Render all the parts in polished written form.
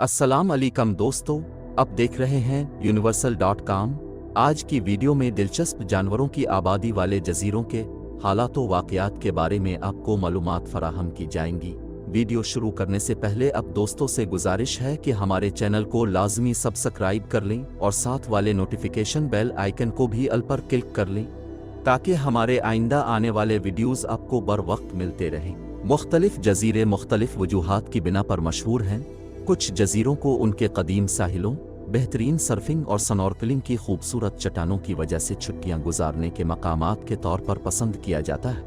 अस्सलाम अलैकुम दोस्तों, अब देख रहे हैं universal.com। आज की वीडियो में दिलचस्प जानवरों की आबादी वाले जजीरों के हालात व वाक़यात के बारे में आपको मालूमात फराहम की जाएंगी। वीडियो शुरू करने से पहले अब दोस्तों से गुजारिश है कि हमारे चैनल को लाजमी सब्सक्राइब कर लें और साथ वाले नोटिफिकेशन बेल आइकन को भी अल पर क्लिक कर लें ताकि हमारे आइंदा आने वाले वीडियोज़ आपको बर वक्त मिलते रहें। मुख्तलिफ जजीरे मुख्तलिफ वजूहात की बिना पर मशहूर हैं। कुछ जजीरों को उनके कदीम साहिलों, बेहतरीन सर्फिंग और स्नॉर्कलिंग की खूबसूरत चट्टानों की वजह से छुट्टियां गुजारने के मकामात के तौर पर पसंद किया जाता है।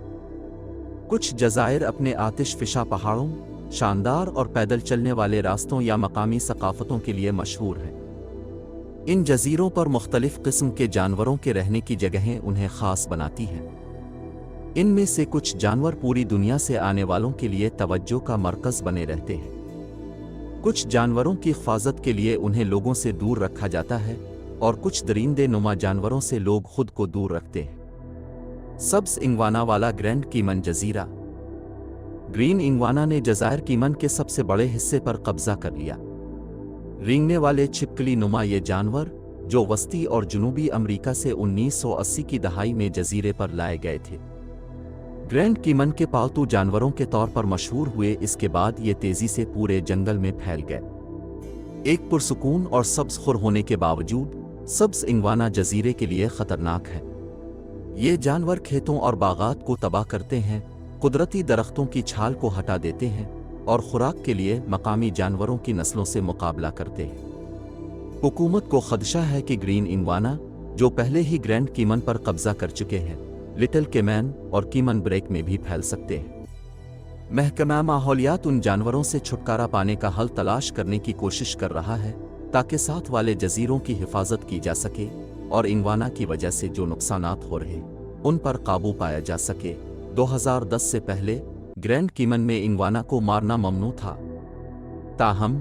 कुछ जज़ायर अपने आतिशफ़िशा पहाड़ों, शानदार और पैदल चलने वाले रास्तों या मकामी सकाफ़तों के लिए मशहूर हैं। इन जजीरों पर मुख्तलिफ किस्म के जानवरों के रहने की जगहें उन्हें ख़ास बनाती हैं। इनमें से कुछ जानवर पूरी दुनिया से आने वालों के लिए तवज्जो का मरकज़ बने रहते हैं। कुछ जानवरों की हिफाजत के लिए उन्हें लोगों से दूर रखा जाता है और कुछ दरिंदे नुमा जानवरों से लोग खुद को दूर रखते हैं। सब्ज़ इंगवाना वाला ग्रैंड कीमन जजीरा। ग्रीन इंगवाना ने जज़ायर कीमन के सबसे बड़े हिस्से पर कब्जा कर लिया। रेंगने वाले छिपकली नुमा ये जानवर, जो वस्ती और जनूबी अमेरिका से 1980 की दहाई में जजीरे पर लाए गए थे, ग्रैंड कीमन के पालतू जानवरों के तौर पर मशहूर हुए। इसके बाद ये तेजी से पूरे जंगल में फैल गए। एक पुरसुकून और सब्ज़ खुर होने के बावजूद सब्ज़ इंगवाना जजीरे के लिए ख़तरनाक है। ये जानवर खेतों और बागात को तबाह करते हैं, कुदरती दरख्तों की छाल को हटा देते हैं और खुराक के लिए मकामी जानवरों की नस्लों से मुकाबला करते हैं। हुकूमत को खदशा है कि ग्रीन इंगवाना, जो पहले ही ग्रैंड कीमन पर कब्जा कर चुके हैं, लिटिल केमैन और कीमन ब्रेक में भी फैल सकते हैं। महकमा माहौलियात उन जानवरों से छुटकारा पाने का हल तलाश करने की कोशिश कर रहा है ताकि साथ वाले जजीरों की हिफाजत की जा सके और इंगवाना की वजह से जो नुकसानात हो रहे उन पर काबू पाया जा सके। 2010 से पहले ग्रैंड कीमन में इंगवाना को मारना ममनू था, ताहम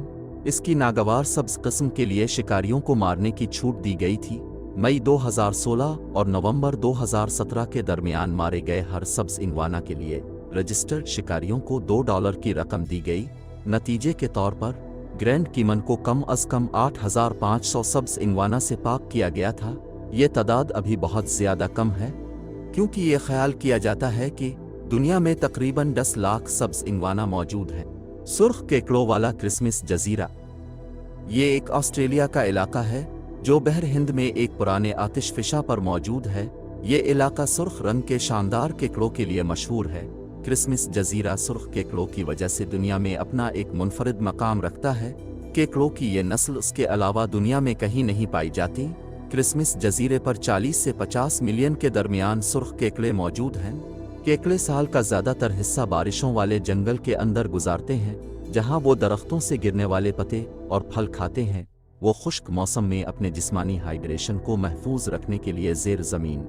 इसकी नागवार सब्ज़ किस्म के लिए शिकारियों को मारने की छूट दी गई थी। मई 2016 और नवंबर 2017 के दरमियान मारे गए हर सब्ज़ इंगवाना के लिए रजिस्टर्ड शिकारियों को $2 की रकम दी गई। नतीजे के तौर पर ग्रैंड कीमन को कम अज़ कम 8,500 सब्ज़ इंगवाना से पाक किया गया था। ये तादाद अभी बहुत ज़्यादा कम है क्योंकि ये ख्याल किया जाता है कि दुनिया में तकरीबन 10 लाख सब्ज़ इंगवाना मौजूद हैं। सुर्ख केकड़ों वाला क्रिसमस जजीरा। ये एक ऑस्ट्रेलिया का इलाका है जो बहर हिंद में एक पुराने आतिशफ़िशा पर मौजूद है। ये इलाका सुर्ख रंग के शानदार केकड़ों के लिए मशहूर है। क्रिसमस जजीरा सुर्ख केकड़ों की वजह से दुनिया में अपना एक मुनफरिद मकाम रखता है। केकड़ों की ये नस्ल उसके अलावा दुनिया में कहीं नहीं पाई जाती। क्रिसमस जजीरे पर 40 से 50 मिलियन के दरमियान सुर्ख केकड़े मौजूद हैं। केकड़े साल का ज़्यादातर हिस्सा बारिशों वाले जंगल के अंदर गुजारते हैं, जहाँ वो दरख्तों से गिरने वाले पत्ते और फल खाते हैं। वो खुश्क मौसम में अपने जिस्मानी हाइड्रेशन को महफूज रखने के लिए ज़ेर ज़मीन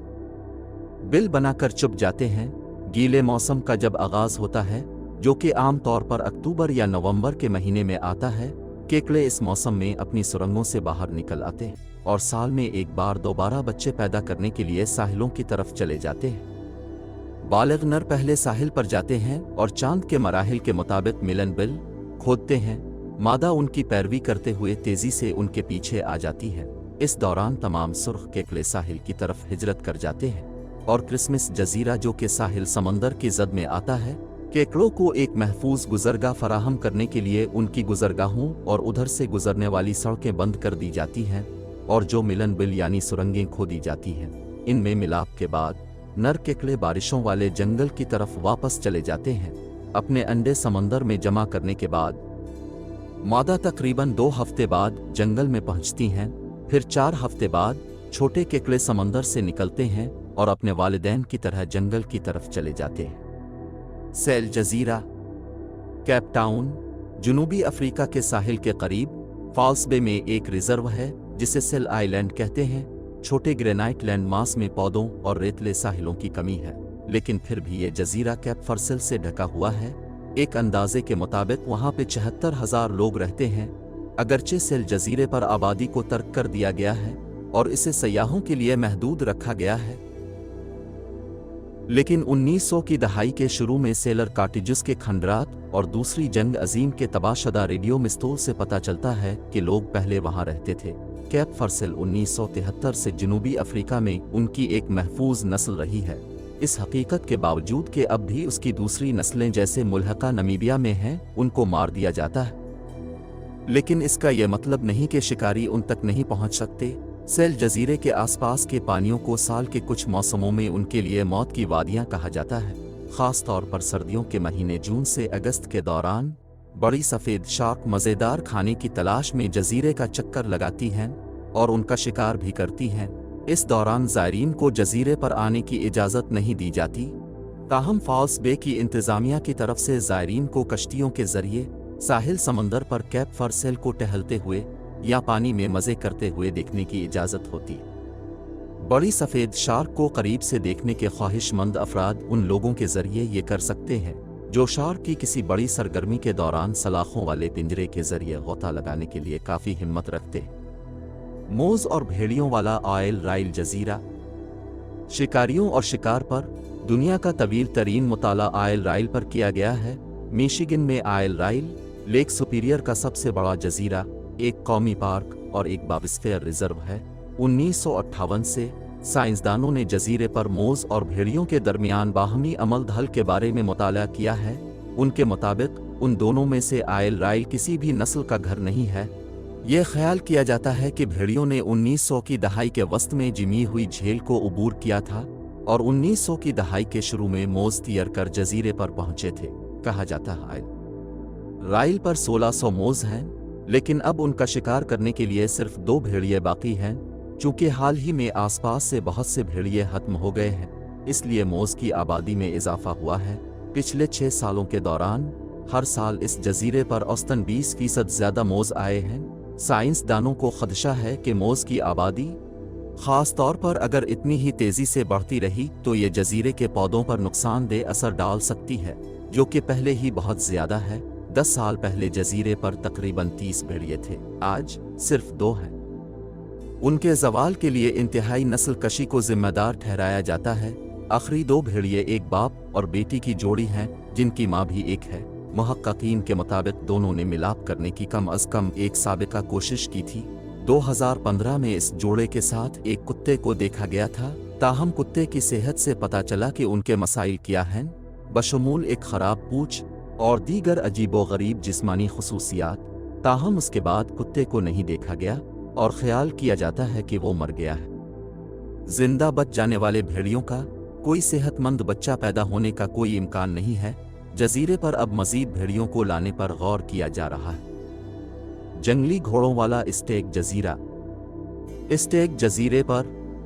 बिल बनाकर छुप जाते हैं। गीले मौसम का जब आगाज़ होता है, जो कि आम तौर पर अक्टूबर या नवंबर के महीने में आता है, केकड़े इस मौसम में अपनी सुरंगों से बाहर निकल आते हैं और साल में एक बार दोबारा बच्चे पैदा करने के लिए साहिलों की तरफ चले जाते हैं। बालिग नर पहले साहिल पर जाते हैं और चांद के मराहिल के मुताबिक मिलन बिल खोदते हैं। मादा उनकी पैरवी करते हुए तेजी से उनके पीछे आ जाती है। इस दौरान तमाम सुर्ख केकड़े साहिल की तरफ हिजरत कर जाते हैं और क्रिसमस जजीरा, जो कि साहिल समंदर की जद में आता है, केकड़ों को एक महफूज गुजरगाह फराहम करने के लिए उनकी गुजरगाहों और उधर से गुजरने वाली सड़कें बंद कर दी जाती हैं और जो मिलन बिल यानी सुरंगें खोदी जाती हैं, इनमें मिलाप के बाद नर केकड़े बारिशों वाले जंगल की तरफ वापस चले जाते हैं। अपने अंडे समंदर में जमा करने के बाद मादा तकरीबन 2 हफ्ते बाद जंगल में पहुंचती हैं। फिर 4 हफ्ते बाद छोटे केकड़े समंदर से निकलते हैं और अपने वालिदैन की तरह जंगल की तरफ चले जाते हैं। सेल जजीरा। केप टाउन, जनूबी अफ्रीका के साहिल के करीब फॉल्स बे में एक रिजर्व है जिसे सेल आइलैंड कहते हैं। छोटे ग्रेनाइट लैंड मास में पौधों और रेतले साहिलों की कमी है, लेकिन फिर भी ये जजीरा कैप फरसेल से ढका हुआ है। एक अंदाजे के मुताबिक वहाँ पे 74,000 लोग रहते हैं। अगरचे सेल जजीरे पर आबादी को तर्क कर दिया गया है और इसे सयाहों के लिए महदूद रखा गया है। लेकिन 1900 की दहाई के शुरू में सेलर कार्टिजेस के खंडरात और दूसरी जंग अजीम के तबाहशुदा रेडियो मिस्तूल से पता चलता है कि लोग पहले वहां रहते थे। कैप फर्सेल 1973 से जनूबी अफ्रीका में उनकी एक महफूज नस्ल रही है। इस हकीकत के बावजूद कि अब भी उसकी दूसरी नस्लें जैसे मुल्हका नमीबिया में हैं, उनको मार दिया जाता है। लेकिन इसका यह मतलब नहीं कि शिकारी उन तक नहीं पहुंच सकते। सेल जजीरे के आसपास के पानियों को साल के कुछ मौसमों में उनके लिए मौत की वादियां कहा जाता है। खास तौर पर सर्दियों के महीने जून से अगस्त के दौरान बड़ी सफ़ेद शार्क मज़ेदार खाने की तलाश में जजीरे का चक्कर लगाती हैं और उनका शिकार भी करती हैं। इस दौरान ज़ायरीन को जजीरे पर आने की इजाज़त नहीं दी जाती। ताहम फॉल्स बे की इंतज़ामिया की तरफ से ज़ायरीन को कश्तियों के ज़रिए साहिल समंदर पर कैप फर्सेल को टहलते हुए या पानी में मज़े करते हुए देखने की इजाज़त होती। बड़ी सफ़ेद शार्क को करीब से देखने के ख्वाहिशमंद अफराद उन लोगों के ज़रिए ये कर सकते हैं जो शार्क की किसी बड़ी सरगर्मी के दौरान सलाखों वाले पिंजरे के ज़रिए गोता लगाने के लिए काफ़ी हिम्मत रखते हैं। मोज़ और भेड़ियों वाला आयल राइल जजीरा। शिकारियों और शिकार पर दुनिया का तवील तरीन मुताला आयल राइल पर किया गया है। मिशिगन में आयल राइल लेक सुपीरियर का सबसे बड़ा जजीरा, एक कौमी पार्क और एक बायोस्फीयर रिजर्व है। 1958 से साइंसदानों ने जजीरे पर मोज़ और भेड़ियों के दरमियान बाहमी अमल दखल के बारे में मुताला किया है। उनके मुताबिक उन दोनों में से आयल राइल किसी भी नस्ल का घर नहीं है। यह ख्याल किया जाता है कि भेड़ियों ने 1900 की दहाई के वस्त में जिमी हुई झील को उबूर किया था और 1900 की दहाई के शुरू में मोज़ तैर कर जजीरे पर पहुंचे थे। कहा जाता है आयल राइल पर 1600 मोज़ हैं, लेकिन अब उनका शिकार करने के लिए सिर्फ 2 भेड़िए बाकी हैं। चूंकि हाल ही में आसपास से बहुत से भेड़िए खत्म हो गए हैं, इसलिए मोज़ की आबादी में इजाफा हुआ है। पिछले 6 सालों के दौरान हर साल इस जजीरे पर औसतन 20% ज़्यादा मोज़ आए हैं। साइंसदानों को खदशा है कि मोज़ की आबादी, ख़ास तौर पर अगर इतनी ही तेज़ी से बढ़ती रही, तो ये जजीरे के पौधों पर नुकसानदेह असर डाल सकती है, जो कि पहले ही बहुत ज़्यादा है। 10 साल पहले जजीरे पर तकरीबन 30 भेड़िए थे, आज सिर्फ 2 हैं। उनके ज़वाल के लिए इंतहाई नस्ल कशी को जिम्मेदार ठहराया जाता है। आखिरी 2 भेड़िए एक बाप और बेटी की जोड़ी हैं, जिनकी माँ भी एक है। मुहक्किकीन के मुताबिक दोनों ने मिलाप करने की कम अज़ कम एक साबिका कोशिश की थी। 2015 में इस जोड़े के साथ एक कुत्ते को देखा गया था। ताहम कुत्ते की सेहत से पता चला कि उनके मसाइल क्या हैं, बशमूल एक ख़राब पूंछ और दीगर अजीबो-गरीब जिस्मानी खुसूसियात। ताहम उसके बाद कुत्ते को नहीं देखा गया और ख्याल किया जाता है कि वो मर गया है। जिंदा बच जाने वाले भेड़ियों का कोई सेहतमंद बच्चा पैदा होने का कोई इम्कान नहीं है। जजीरे पर अब मजीद भेड़ियों को लाने पर गौर किया जा रहा है। जंगली घोड़ों वाला स्टेक जजीरा। स्टेक जजीरे पर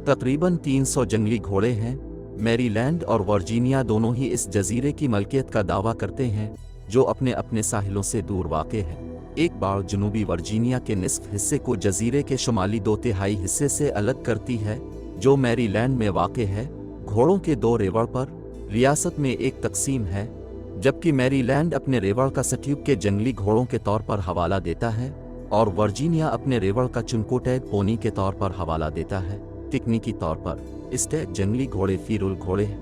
तकरीबन 300 जंगली घोड़े हैं। मैरीलैंड और वर्जीनिया दोनों ही इस जजीरे की मलकियत का दावा करते हैं, जो अपने अपने साहिलों से दूर वाक़े है। एक बार जनूबी वर्जीनिया के निस्फ हिस्से को जजीरे के शुमाली 2/3 हिस्से से अलग करती है, जो मैरीलैंड में वाक़े है। घोड़ों के 2 रेवड़ पर रियासत में एक तकसीम है, जबकि मैरीलैंड अपने रेवड़ का सट्यूब के जंगली घोड़ों के तौर पर हवाला देता है और वर्जीनिया अपने रेवड़ का चुनकोटैग पोनी के तौर पर हवाला देता है। तकनीकी तौर पर स्टेक जंगली घोड़े फीरुल घोड़े हैं।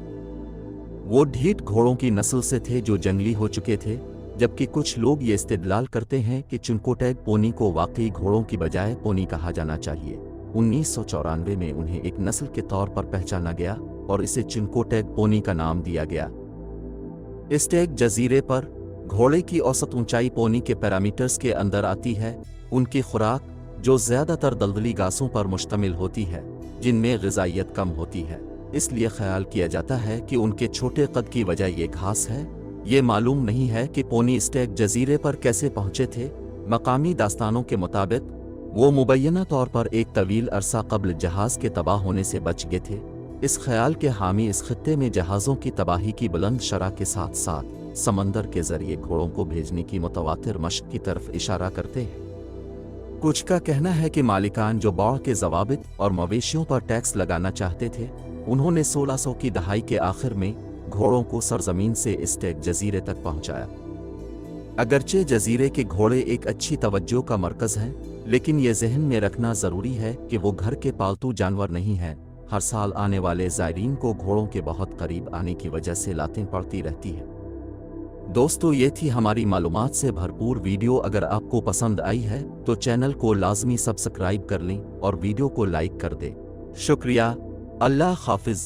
वो ढीठ घोड़ों की नस्ल से थे जो जंगली हो चुके थे, जबकि कुछ लोग ये इस्तेदलाल करते हैं कि चुनकोटैग पोनी को वाकई घोड़ों की बजाय पोनी कहा जाना चाहिए। 1994 में उन्हें एक नस्ल के तौर पर पहचाना गया और इसे चुनकोटैग पोनी का नाम दिया गया। स्टेक जजीरे पर घोड़े की औसत ऊंचाई पोनी के पैरामीटर्स के अंदर आती है। उनकी खुराक, जो ज़्यादातर दलदली घासों पर मुश्तमिल होती है, जिनमें ग़िज़ाइयत कम होती है, इसलिए ख्याल किया जाता है कि उनके छोटे कद की वजह ये घास है। ये मालूम नहीं है कि पोनी स्टेक जजीरे पर कैसे पहुँचे थे। मकामी दास्तानों के मुताबिक वो मुबैना तौर पर एक तवील अरसा कबल जहाज़ के तबाह होने से बच गए थे। इस ख्याल के हामी इस खित्ते में जहाज़ों की तबाही की बुलंद शरह के साथ साथ समंदर के ज़रिए घोड़ों को भेजने की मुतवातिर मशक़ की तरफ इशारा करते हैं। कुछ का कहना है कि मालिकान जो बाढ़ के ज़वाबित और मवेशियों पर टैक्स लगाना चाहते थे, उन्होंने 1600 की दहाई के आखिर में घोड़ों को सरजमीन से स्टेक जजीरे तक पहुंचाया। अगरचे जजीरे के घोड़े एक अच्छी तवज्जो का मरकज़ हैं, लेकिन ये जहन में रखना ज़रूरी है कि वो घर के पालतू जानवर नहीं हैं। हर साल आने वाले ज़ायरीन को घोड़ों के बहुत करीब आने की वजह से लातें पड़ती रहती हैं। दोस्तों, ये थी हमारी मालूमात से भरपूर वीडियो। अगर आपको पसंद आई है तो चैनल को लाजमी सब्सक्राइब कर लें और वीडियो को लाइक कर दें। शुक्रिया। अल्लाह हाफिज़।